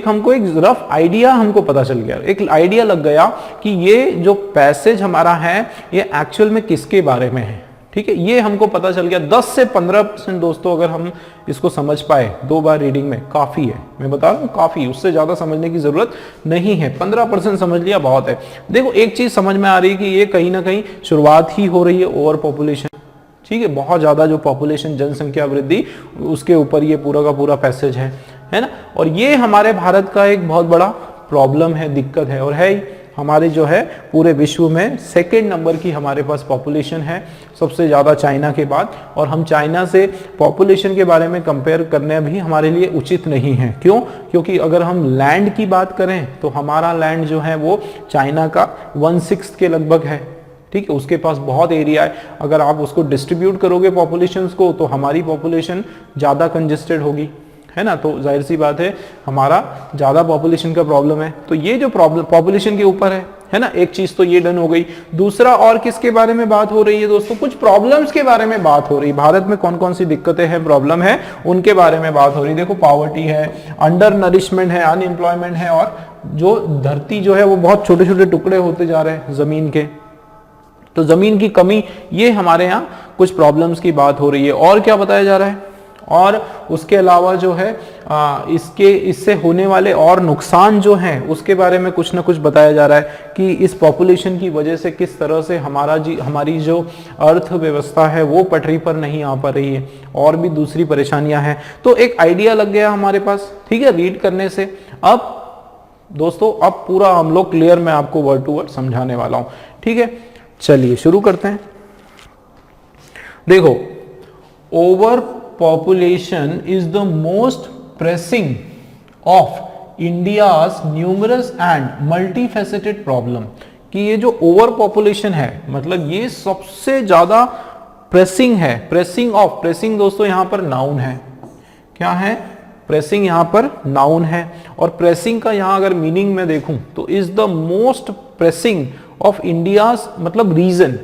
हमको एक रफ आइडिया हमको पता चल गया, एक आइडिया लग गया कि ये जो पैसेज हमारा है ये एक्चुअल में किसके बारे में है। ठीक है, ये हमको पता चल गया। 10 से 15% दोस्तों अगर हम इसको समझ पाए 2 बार रीडिंग में काफी है, मैं बता रहा हूँ काफी, उससे ज्यादा समझने की जरूरत नहीं है। 15% समझ लिया बहुत है। देखो एक चीज समझ में आ रही है कि ये कहीं ना कहीं शुरुआत ही हो रही है ओवर पॉपुलेशन। ठीक है, बहुत ज्यादा जो पॉपुलेशन जनसंख्या वृद्धि उसके ऊपर ये पूरा का पूरा पैसेज है ना। और ये हमारे भारत का एक बहुत बड़ा प्रॉब्लम है, दिक्कत है, और है ही हमारे जो है पूरे विश्व में 2nd नंबर की हमारे पास पॉपुलेशन है, सबसे ज़्यादा चाइना के बाद। और हम चाइना से पॉपुलेशन के बारे में कंपेयर करने भी हमारे लिए उचित नहीं है। क्यों? क्योंकि अगर हम लैंड की बात करें तो हमारा लैंड जो है वो चाइना का 1/6 के लगभग है। ठीक है, उसके पास बहुत एरिया है। अगर आप उसको डिस्ट्रीब्यूट करोगे पॉपुलेशन को तो हमारी पॉपुलेशन ज़्यादा कंजेस्टेड होगी, है ना। तो जाहिर सी बात है हमारा ज्यादा पॉपुलेशन का प्रॉब्लम है। तो ये जो प्रॉब्लम पॉपुलेशन के ऊपर है ना, एक चीज तो ये डन हो गई। दूसरा और किसके बारे में बात हो रही है दोस्तों? कुछ प्रॉब्लम्स के बारे में बात हो रही है। भारत में कौन कौन सी दिक्कतें हैं, प्रॉब्लम है, उनके बारे में बात हो रही है। देखो पॉवर्टी है, अंडर नरिशमेंट है, अनएम्प्लॉयमेंट है, और जो धरती जो है वो बहुत छोटे छोटे टुकड़े होते जा रहे हैं जमीन के, तो जमीन की कमी, ये हमारे यहाँ कुछ प्रॉब्लम्स की बात हो रही है। और क्या बताया जा रहा है? और उसके अलावा जो है इससे होने वाले और नुकसान जो हैं उसके बारे में कुछ ना कुछ बताया जा रहा है कि इस पॉपुलेशन की वजह से किस तरह से हमारी जो अर्थव्यवस्था है वो पटरी पर नहीं आ पा रही है, और भी दूसरी परेशानियां हैं। तो एक आइडिया लग गया हमारे पास, ठीक है, रीड करने से। अब दोस्तों अब पूरा हम लोग क्लियर मैं आपको वर्ड टू वर्ड समझाने वाला हूं, ठीक है। चलिए शुरू करते हैं। देखो, over population is the most pressing of India's numerous and multifaceted problem, कि ये जो ओवर पॉपुलेशन है मतलब ये सबसे ज्यादा प्रेसिंग है। प्रेसिंग ऑफ, प्रेसिंग दोस्तों यहां पर नाउन है, क्या है, प्रेसिंग यहां पर नाउन है। और प्रेसिंग का यहां अगर मीनिंग में देखूं तो is the most pressing of India's मतलब रीजन,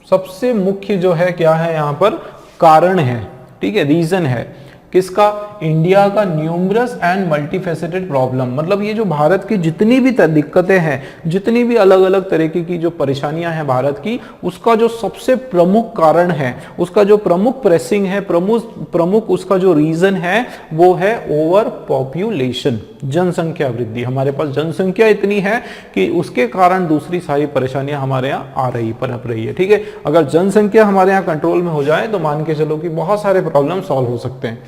सबसे मुख्य जो है क्या है यहां पर, कारण है, ठीक है, रीजन है किसका, इंडिया का न्यूमरस एंड मल्टीफेसेटेड प्रॉब्लम, मतलब ये जो भारत की जितनी भी दिक्कतें हैं, जितनी भी अलग अलग तरीके की जो परेशानियां हैं भारत की, उसका जो सबसे प्रमुख कारण है, उसका जो प्रमुख प्रेसिंग है, प्रमुख उसका जो रीजन है वो है ओवर पॉपुलेशन, जनसंख्या वृद्धि। हमारे पास जनसंख्या इतनी है कि उसके कारण दूसरी सारी परेशानियां हमारे यहाँ आ रही, पनप रही है, ठीक है। अगर जनसंख्या हमारे यहाँ कंट्रोल में हो जाए तो मान के चलो कि बहुत सारे प्रॉब्लम सॉल्व हो सकते हैं,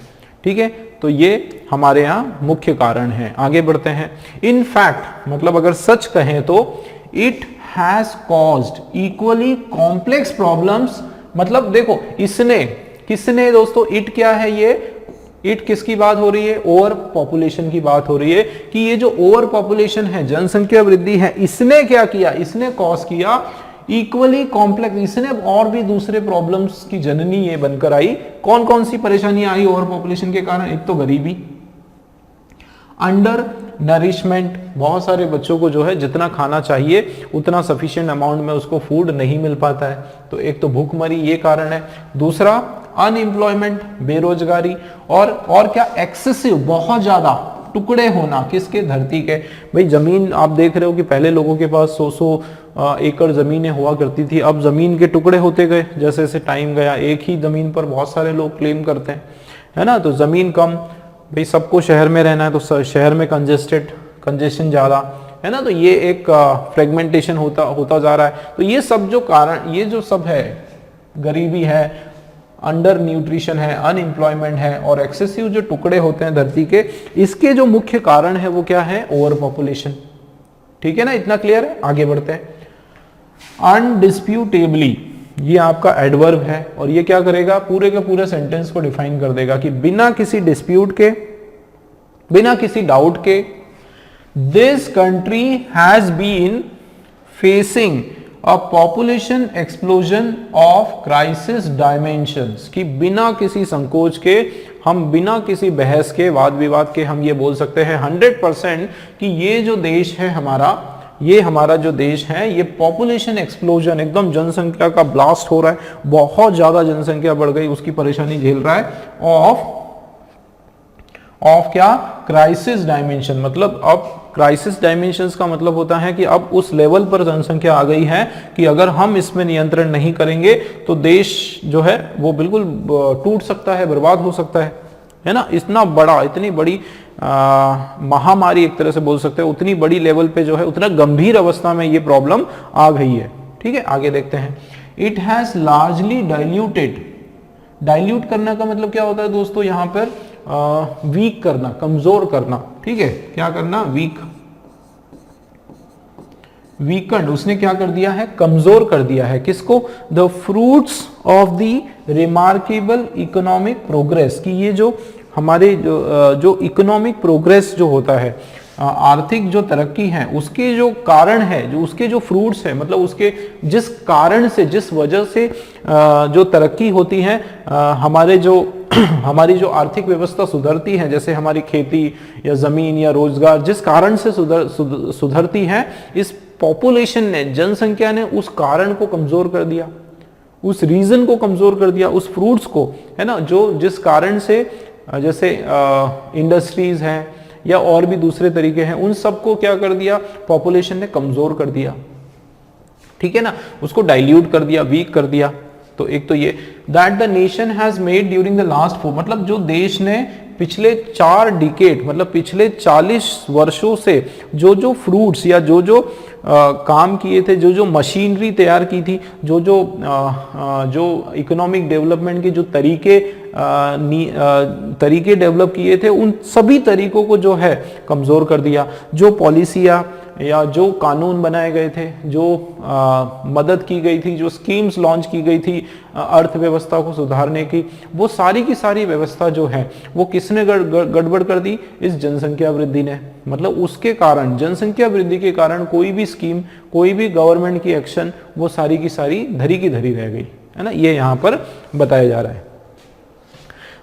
ठीक है। तो ये हमारे यहाँ मुख्य कारण है। आगे बढ़ते हैं। इन फैक्ट मतलब अगर सच कहें तो it has caused equally complex problems, मतलब देखो इसने, किसने दोस्तों, इट क्या है, ये इट किसकी बात हो रही है, ओवर पॉपुलेशन की बात हो रही है कि ये जो ओवर पॉपुलेशन है, जनसंख्या वृद्धि है, इसने क्या किया, इसने कॉज किया इक्वली कॉम्प्लेक्स, इसने और भी दूसरे प्रॉब्लम्स की जननी ये बनकर आई। कौन कौन सी परेशानियां आई ओवर पॉपुलेशन के कारण, एक तो गरीबी, अंडर नरिशमेंट, बहुत सारे बच्चों को जो है जितना खाना चाहिए उतना सफिशिएंट अमाउंट में उसको फूड नहीं मिल पाता है, तो एक तो भूखमरी ये कारण है। दूसरा अनएम्प्लॉयमेंट, बेरोजगारी, और क्या, एक्सेसिव, बहुत ज्यादा टुकड़े होना, किसके, धरती के। भाई जमीन आप देख रहे हो कि पहले लोगों के पास 100 एकड़ जमीनें हुआ करती थी, अब जमीन के टुकड़े होते गए जैसे जैसे टाइम गया। एक ही जमीन पर बहुत सारे लोग क्लेम करते हैं, है ना, तो जमीन कम, भाई सबको शहर में रहना है तो शहर में कंजेशन ज्यादा, है ना, तो ये एक फ्रेगमेंटेशन होता जा रहा है। तो ये सब जो कारण, ये जो सब है, गरीबी है, अंडर न्यूट्रिशन है, अनएम्प्लॉयमेंट है और एक्सेसिव जो टुकड़े होते हैं धरती के, इसके जो मुख्य कारण है वो क्या है, ओवर पॉपुलेशन, ठीक है ना, इतना क्लियर है। आगे बढ़ते हैं। अनडिस्प्यूटेबली, ये आपका एडवर्ब है और ये क्या करेगा, पूरे के पूरे सेंटेंस को डिफाइन कर देगा कि बिना किसी डिस्प्यूट के, बिना किसी डाउट के, this country has been facing a population explosion of crisis dimensions, कि बिना किसी संकोच के, हम बिना किसी बहस के, वाद विवाद के हम ये बोल सकते हैं 100% कि ये जो देश है हमारा, ये हमारा जो देश है, ये पॉपुलेशन एक्सप्लोजन, एकदम जनसंख्या का ब्लास्ट हो रहा है, बहुत ज्यादा जनसंख्या बढ़ गई, उसकी परेशानी झेल रहा है, ऑफ क्या, क्राइसिस डायमेंशन, मतलब अब क्राइसिस डायमेंशंस का मतलब होता है कि अब उस लेवल पर जनसंख्या आ गई है कि अगर हम इसमें नियंत्रण नहीं करेंगे तो देश जो है वो बिल्कुल टूट सकता है, बर्बाद हो सकता है ना। इतना बड़ा, इतनी बड़ी महामारी एक तरह से बोल सकते हैं, उतनी बड़ी लेवल पे जो है, उतना गंभीर अवस्था में ये प्रॉब्लम आ गई है, ठीक है। आगे देखते हैं। It has largely diluted, dilute करना का मतलब क्या होता है दोस्तों, यहां पर वीक करना, कमजोर करना, ठीक है, क्या करना, वीक, वीकंड, उसने क्या कर दिया है, कमजोर कर दिया है, किसको, the fruits of the remarkable economic progress, कि ये जो हमारे जो इकोनॉमिक प्रोग्रेस जो होता है, आर्थिक जो तरक्की है, उसके जो कारण है, जो उसके जो फ्रूट्स है, मतलब उसके जिस कारण से, जिस वजह से जो तरक्की होती है, हमारे जो हमारी जो आर्थिक व्यवस्था सुधरती है, जैसे हमारी खेती या जमीन या रोजगार, जिस कारण से सुधरती है, इस पॉपुलेशन ने, जनसंख्या ने उस कारण को कमजोर कर दिया, उस रीजन को कमजोर कर दिया, उस फ्रूट्स को, है ना, जो जिस कारण से, जैसे इंडस्ट्रीज हैं या और भी दूसरे तरीके हैं, उन सबको क्या कर दिया, पॉपुलेशन ने कमजोर कर दिया, ठीक है ना, उसको डाइल्यूट कर दिया, वीक कर दिया, तो एक तो ये that the nation has made during the last 4, मतलब जो देश ने पिछले 4 डिकेड मतलब पिछले 40 वर्षों से जो जो फ्रूट्स या जो जो काम किए थे, जो जो मशीनरी तैयार की थी, जो जो इकोनॉमिक डेवलपमेंट के जो तरीके डेवलप किए थे, उन सभी तरीकों को जो है कमज़ोर कर दिया। जो पॉलिसियाँ या जो कानून बनाए गए थे, जो मदद की गई थी, जो स्कीम्स लॉन्च की गई थी अर्थव्यवस्था को सुधारने की, वो सारी की सारी व्यवस्था जो है वो किसने गड़बड़ कर दी? इस जनसंख्या वृद्धि ने। मतलब उसके कारण, जनसंख्या वृद्धि के कारण कोई भी स्कीम, कोई भी गवर्नमेंट की एक्शन वो सारी की सारी धरी की धरी रह गई, है ना। ये यहाँ पर बताया जा रहा है।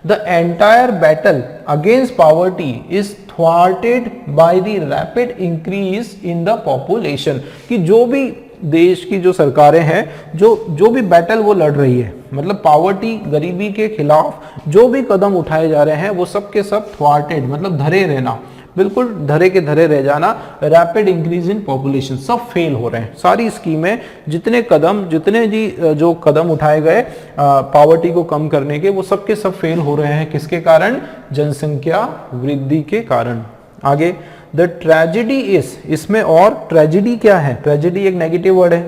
The entire battle against poverty is thwarted by the rapid increase in the population, कि जो भी देश की जो सरकारें हैं, जो भी बैटल वो लड़ रही है, मतलब पावर्टी, गरीबी के खिलाफ जो भी कदम उठाए जा रहे हैं वो सब के सब थ्वार्टेड, मतलब धरे रहना, बिल्कुल धरे के धरे रह जाना। रैपिड इंक्रीज इन पॉपुलेशन, सब फेल हो रहे हैं। सारी स्कीमें, जितने जो कदम उठाए गए पावर्टी को कम करने के, वो सब के सब फेल हो रहे हैं। किसके कारण? जनसंख्या वृद्धि के कारण। आगे, द ट्रेजेडी इज, इसमें और ट्रेजेडी क्या है? ट्रेजेडी एक नेगेटिव वर्ड है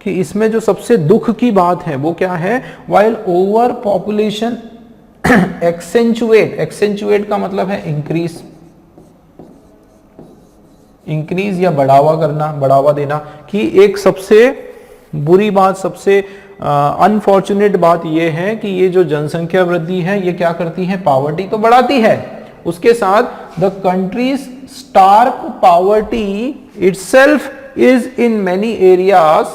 कि इसमें जो सबसे दुख की बात है वो क्या है? वाइल ओवर पॉपुलेशन एक्सेंचुएट का मतलब है इंक्रीज या बढ़ावा करना, बढ़ावा देना, कि एक सबसे बुरी बात, सबसे अनफॉर्चुनेट बात यह है कि ये जो जनसंख्या वृद्धि है ये क्या करती है? पावर्टी तो बढ़ाती है, उसके साथ the country's stark poverty itself is in many areas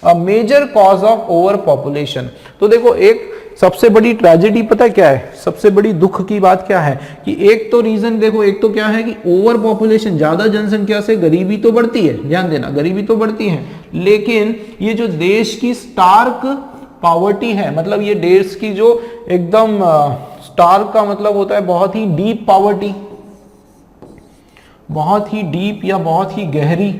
a major cause of over population. तो देखो, एक सबसे बड़ी ट्रेजेडी पता क्या है? सबसे बड़ी दुख की बात क्या है कि एक तो रीजन देखो, एक तो क्या है कि ओवर पॉपुलेशन, ज्यादा जनसंख्या से गरीबी तो बढ़ती है, ध्यान देना, गरीबी तो बढ़ती है, लेकिन ये जो देश की स्टार्क पावर्टी है, मतलब ये देश की जो एकदम स्टार्क का मतलब होता है बहुत ही डीप पावर्टी, बहुत ही डीप या बहुत ही गहरी,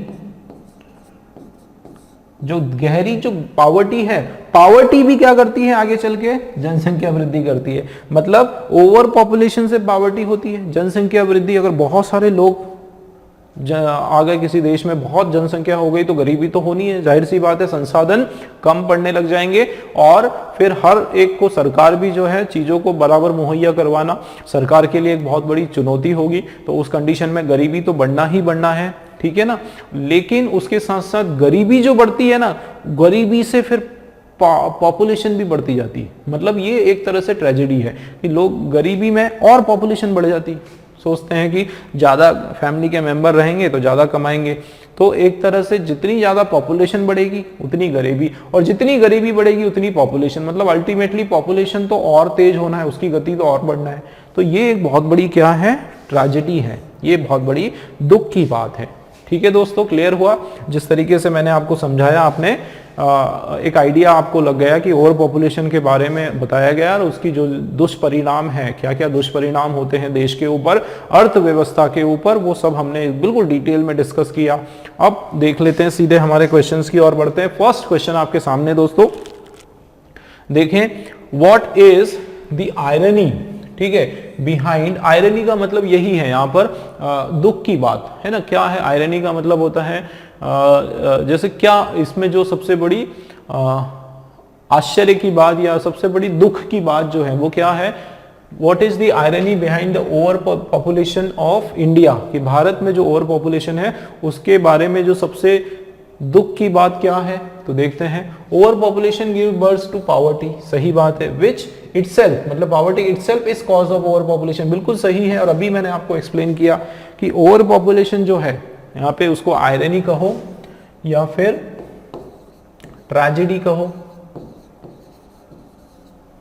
जो पावर्टी है, पावर्टी भी क्या करती है आगे चल के? जनसंख्या वृद्धि करती है। मतलब ओवर पॉपुलेशन से पावर्टी होती है, जनसंख्या वृद्धि, अगर बहुत सारे लोग आ गए किसी देश में, बहुत जनसंख्या हो गई तो गरीबी तो होनी है, जाहिर सी बात है, संसाधन कम पड़ने लग जाएंगे और फिर हर एक को सरकार भी जो है चीजों को बराबर मुहैया करवाना सरकार के लिए एक बहुत बड़ी चुनौती होगी। तो उस कंडीशन में गरीबी तो बढ़ना ही बढ़ना है, ठीक है ना। लेकिन उसके साथ साथ गरीबी जो बढ़ती है ना, गरीबी से फिर पॉपुलेशन भी बढ़ती जाती है। मतलब ये एक तरह से ट्रेजेडी है कि लोग गरीबी में और पॉपुलेशन बढ़ जाती है, सोचते हैं कि ज्यादा फैमिली के मेंबर रहेंगे तो ज्यादा कमाएंगे। तो एक तरह से जितनी ज्यादा पॉपुलेशन बढ़ेगी उतनी गरीबी, और जितनी गरीबी बढ़ेगी उतनी पॉपुलेशन, मतलब अल्टीमेटली पॉपुलेशन तो और तेज होना है, उसकी गति तो और बढ़ना है। तो ये एक बहुत बड़ी क्या है? ट्रेजेडी है, ये बहुत बड़ी दुख की बात है। ठीक है दोस्तों, क्लियर हुआ? जिस तरीके से मैंने आपको समझाया, आपने एक आइडिया आपको लग गया कि ओवर पॉपुलेशन के बारे में बताया गया और उसकी जो दुष्परिणाम है, क्या क्या दुष्परिणाम होते हैं देश के ऊपर, अर्थव्यवस्था के ऊपर, वो सब हमने बिल्कुल डिटेल में डिस्कस किया। अब देख लेते हैं, सीधे हमारे क्वेश्चंस की ओर बढ़ते हैं। फर्स्ट क्वेश्चन आपके सामने दोस्तों, देखें, व्हाट इज द आयरनी, ठीक है, बिहाइंड, आयरनी का मतलब यही है यहाँ पर दुख की बात, है ना। क्या है आयरनी का मतलब? होता है जैसे क्या इसमें जो सबसे बड़ी आश्चर्य की बात या सबसे बड़ी दुख की बात जो है वो क्या है? What is the irony behind the over population of India, कि भारत में जो ओवर पॉपुलेशन है उसके बारे में जो सबसे दुख की बात क्या है? तो देखते हैं, over population give birth to poverty, सही बात है, विच इटसेल्फ, मतलब poverty itself is cause of over population, बिल्कुल सही है। और अभी मैंने आपको एक्सप्लेन किया कि ओवर पॉपुलेशन जो है यहाँ पे उसको आयरनी कहो या फिर ट्रेजेडी कहो,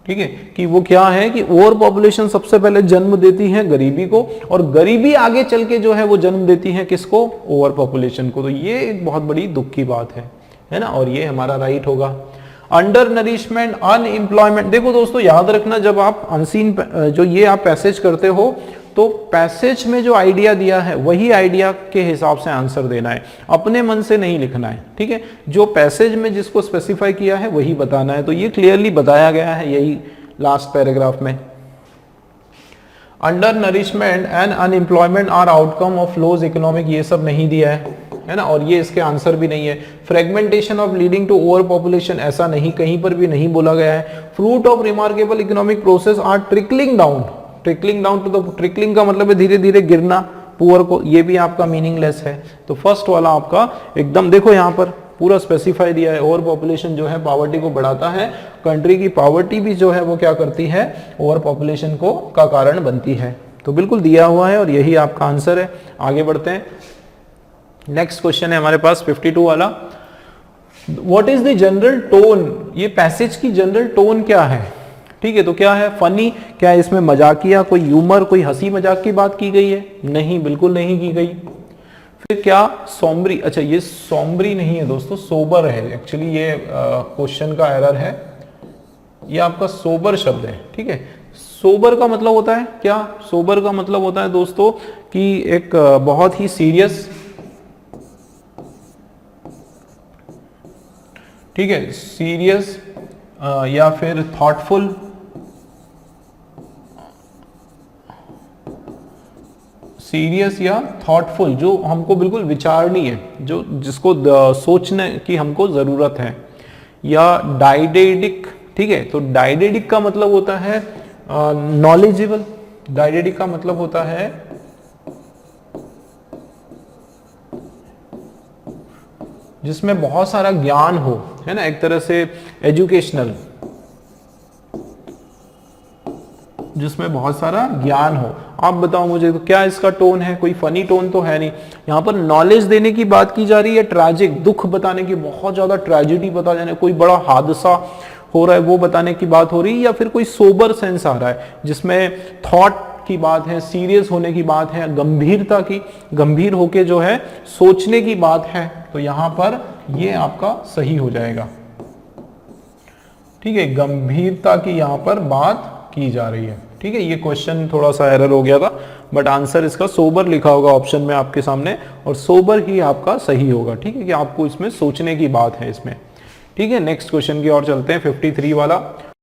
ठीक है, कि वो क्या है कि ओवर पॉपुलेशन सबसे पहले जन्म देती है गरीबी को, और गरीबी आगे चल के जो है वो जन्म देती है किसको? ओवर पॉपुलेशन को। तो ये एक बहुत बड़ी दुख की बात है ना, और ये हमारा राइट होगा। अंडर नरिशमेंट, अनएम्प्लॉयमेंट, देखो दोस्तों याद रखना, जब आप अनसीन जो ये आप पैसेज करते हो तो पैसेज में जो आइडिया दिया है वही आइडिया के हिसाब से आंसर देना है, अपने मन से नहीं लिखना है, ठीक है। जो पैसेज में जिसको स्पेसिफाई किया है वही बताना है, तो ये क्लियरली बताया गया है यही लास्ट पैराग्राफ में। Under nourishment and unemployment are outcome of laws economic, ये सब नहीं दिया है ना, और ये इसके आंसर भी नहीं है। Fragmentation of leading to over population, ऐसा नहीं, कहीं पर भी नहीं बोला गया है। Fruit of remarkable economic process are trickling down, trickling down to the, trickling का मतलब है धीरे धीरे गिरना पुअर को, ये भी आपका मीनिंगलेस है। तो फर्स्ट वाला आपका एकदम, देखो यहाँ पर पूरा स्पेसिफाई दिया है, ओवर पॉपुलेशन जो है पॉवर्टी को बढ़ाता है, कंट्री की पॉवर्टी भी जो है वो क्या करती है, ओवर पॉपुलेशन को का कारण बनती है। तो बिल्कुल दिया हुआ है और यही आपका आंसर है। आगे बढ़ते हैं, नेक्स्ट क्वेश्चन है हमारे पास 52 वाला। What is the general tone, ये पैसेज की जनरल टोन क्या है, ठीक है। तो क्या है, फनी, क्या इसमें मजाकिया, कोई ह्यूमर, कोई हंसी मजाक की बात की गई है? नहीं, बिल्कुल नहीं की गई। फिर क्या सोम्बरी, अच्छा ये सोम्बरी नहीं है दोस्तों, सोबर है एक्चुअली, ये क्वेश्चन का एरर है, ये आपका सोबर शब्द है, ठीक है। सोबर का मतलब होता है क्या, सोबर का मतलब होता है दोस्तों कि एक बहुत ही सीरियस, ठीक है, सीरियस या फिर थॉटफुल, सीरियस या थॉटफुल, जो हमको बिल्कुल विचारणीय है, जो जिसको सोचने की हमको जरूरत है, या डाइडेटिक, ठीक है। तो डाइडेटिक का मतलब होता है नॉलेजेबल, डाइडेटिक का मतलब होता है जिसमें बहुत सारा ज्ञान हो, है ना, एक तरह से एजुकेशनल, जिसमें बहुत सारा ज्ञान हो। आप बताओ मुझे, तो क्या इसका टोन है, कोई फनी टोन तो है नहीं। यहाँ पर नॉलेज देने की बात की जा रही है, ट्रैजिक, दुख बताने की, बहुत ज्यादा ट्रेजेडी बता जाने, कोई बड़ा हादसा हो रहा है वो बताने की बात हो रही है, या फिर कोई सोबर सेंस आ रहा है जिसमें थॉट की बात है, सीरियस होने की बात है, गंभीरता की, गंभीर होके जो है सोचने की बात है। तो यहां पर ये आपका सही हो जाएगा, ठीक है, गंभीरता की यहां पर बात की जा रही है, ठीक है। ये क्वेश्चन थोड़ा सा एरर हो गया था, बट आंसर इसका सोबर लिखा होगा ऑप्शन में आपके सामने, और सोबर ही आपका सही होगा, ठीक है, कि आपको इसमें सोचने की बात है इसमें, ठीक है। नेक्स्ट क्वेश्चन की ओर चलते हैं, 53 वाला।